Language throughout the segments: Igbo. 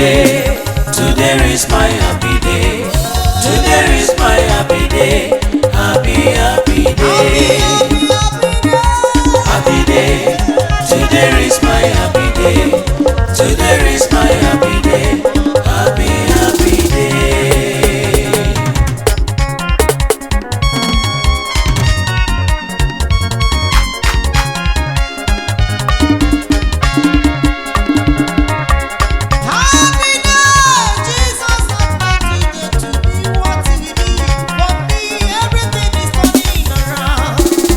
day. Today is my happy day. Today is my happy day. Happy day. Happy day. Today is my happy day. Today is my happy day. Happy day. Happy day, Jesus has made today to be what He is. For me, everything is turning around.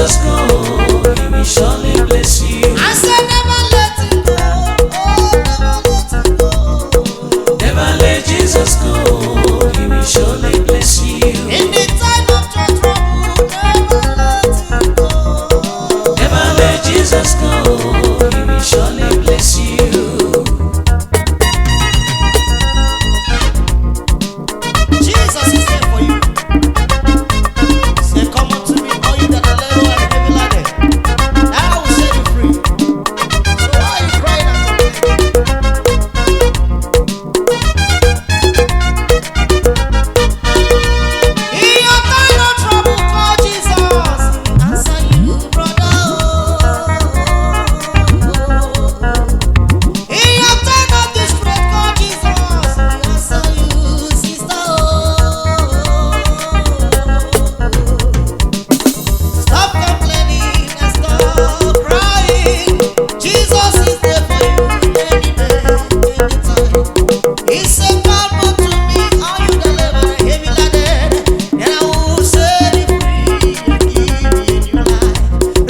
Jesus go, He will surely bless you. I said never let it go. Oh, never let it go. Never let Jesus go, He will surely bless you. In the time of your trouble, never let it go. Never let Jesus go, He will surely bless you. Jesus is there for you. Say, come unto me, all you that are labor and heavy laden, and I will set you free. So why are you crying and complaining? In your time of trouble, call Jesus. Answer you, brother. In your time of distress, call Jesus. Answer you, sister. Stop complaining and stop crying. Jesus is there for you any day, anytime. He said, "Come unto me, all you that labor and heavy laden, and I will set you free and give you new life."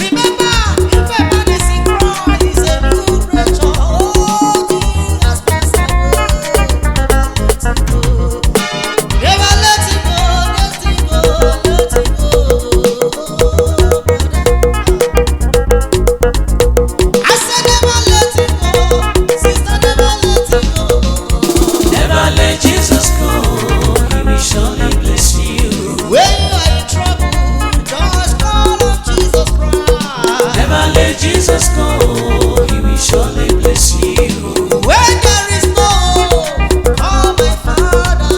Remember, if a man is in Christ, he's a new creature. All things has passed away. Never let it go. Never let it go, let it go, brother. I said never let it go, sister, never let it go. Never let Jesus go, He will surely bless you. When you are in trouble, just call on Jesus Christ. Never let Jesus go, He will surely bless you. When there is no hope, call my Father.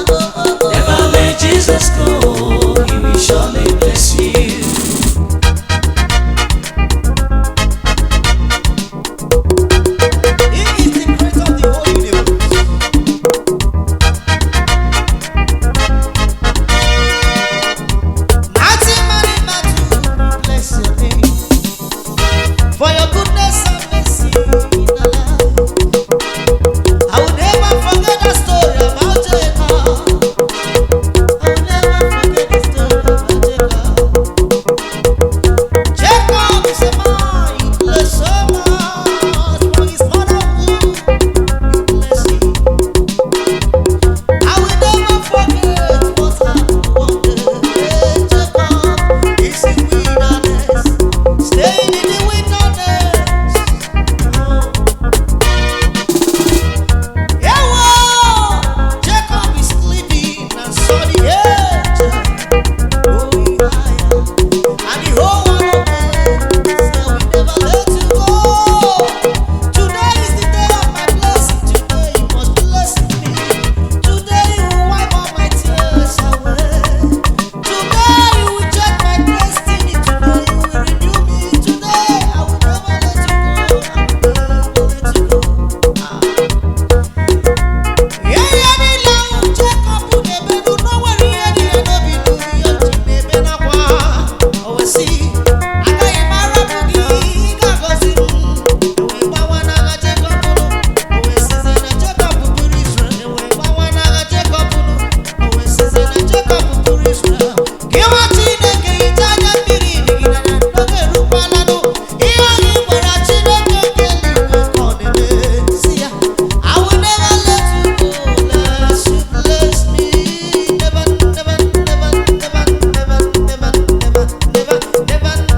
Never let Jesus go, He will surely bless you. He is the creator of the whole universe. Mighty man in battle, bless your name. For your goodness and mercy in our life. I will never forget the story about Jacob. I will never forget the story about Jacob. Jacob is a man you bless so much. For his mother womb, you bless him. I will never forget what happened one day. Jacob is in wilderness, staying in the wilderness. Yeah, whoa. Jacob is sleeping and saw the angel going higher, and the whole world said, "We never let you go. Today is the day of my blessing. Today you must bless me. Today you will wipe all my tears away. Today you will check my destiny. Today you will renew me. Today I will never let you go. I will never let you go." Yeah, yeah, me love Jacob who never do no worry, and he never be do your thing, never na kwa. Oh, see, I got him a rabugi, got gossip. We bawana ga Jacob no. Oh, see, na Jacob put Israel. We bawana ga Jacob no. Oh, see, na Jacob put Israel. Kiwa Chineke itaja mbiri nigina na ndoge rupana no. Iyo ni mwera Chineke ngeli koneme. See ya, I will never let you go, unless you bless me. Never, never, never, never, never, never, never, never,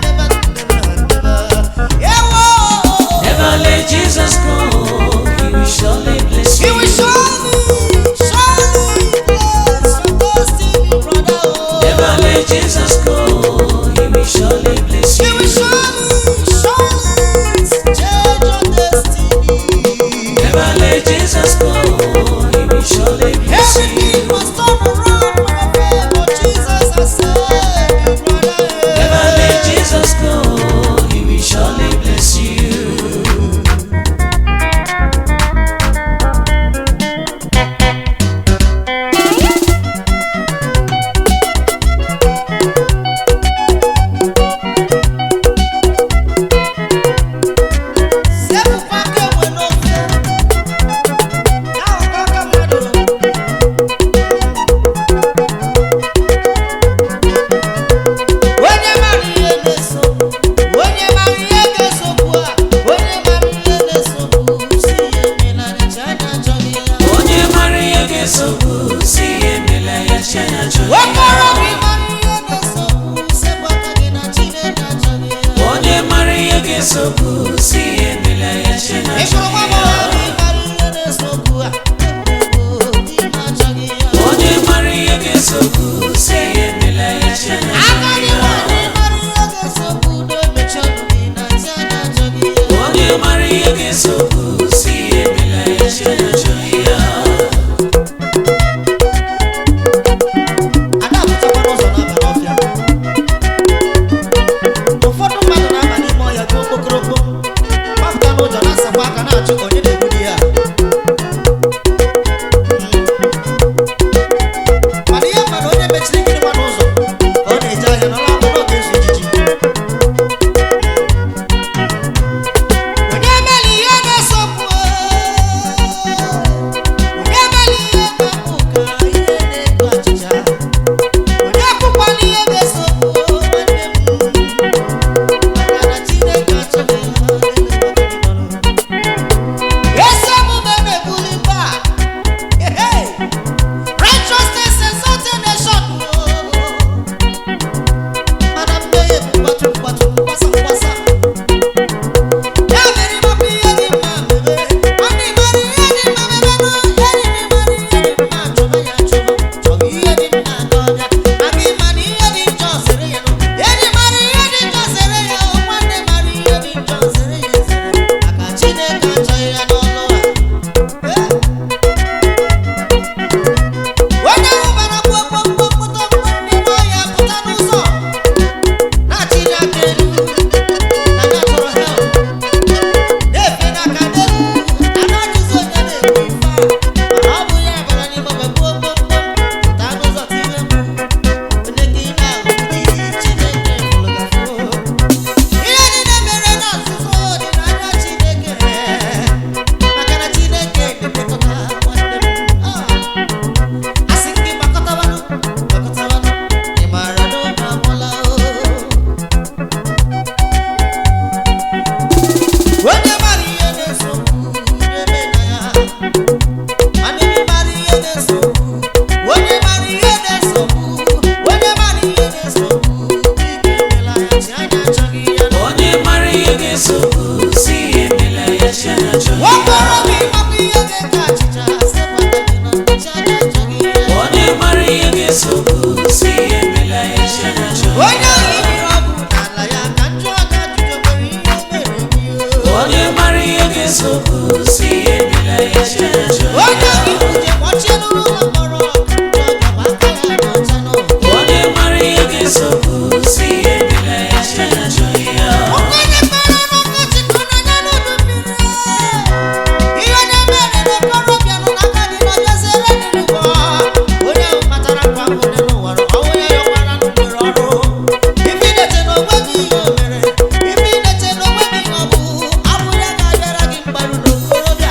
never, never. Yeah, whoa. Never let Jesus go, He will surely bless He you. will surely, surely bless your destiny, brother. Never let Jesus go, He will surely bless He you. will surely, surely change your destiny. Never let Jesus go, He will surely bless Everything you. must turn around for your favor. Jesus has saved you, brother. Never let Jesus go, He will surely bless you. Sepu pake wenofe, na ukaka mado. nsogbu si emela ya Chineke onye mara ihe ga-esogbu si emela ya Chineke onye mara ihe ga-esogbu si emela ya Chineke Okorobịa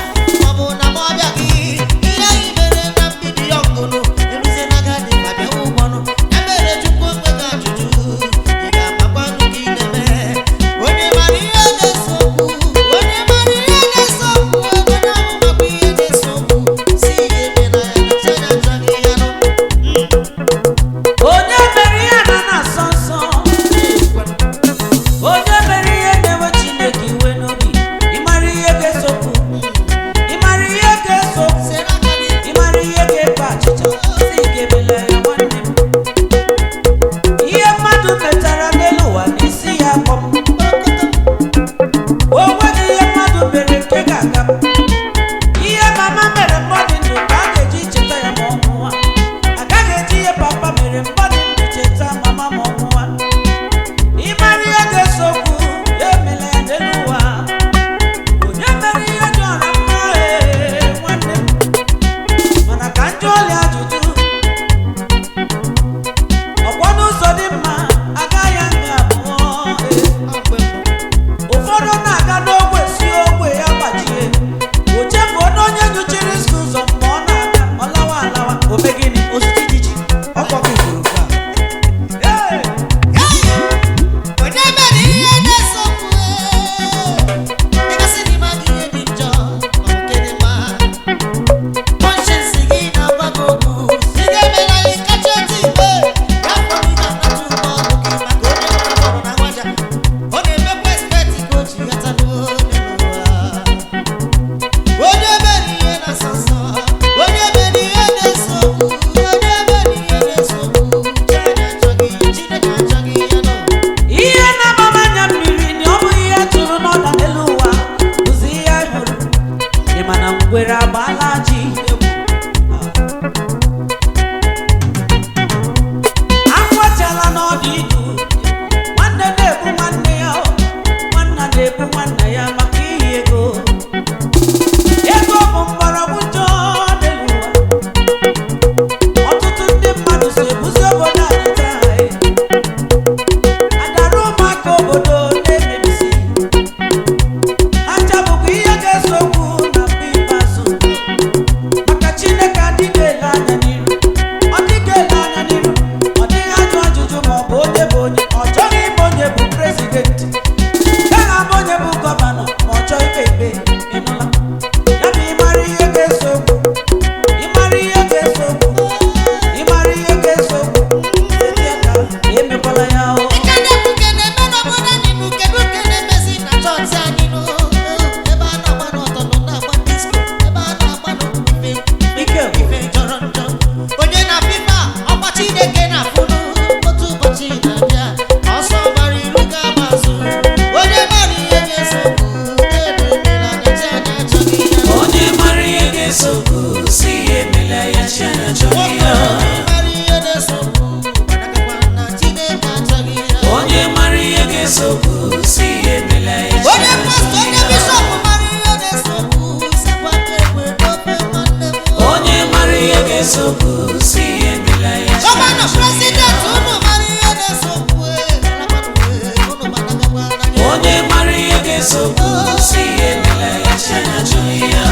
eziokwu si Enyelem Chianyi Achoghiya.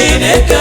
Chineke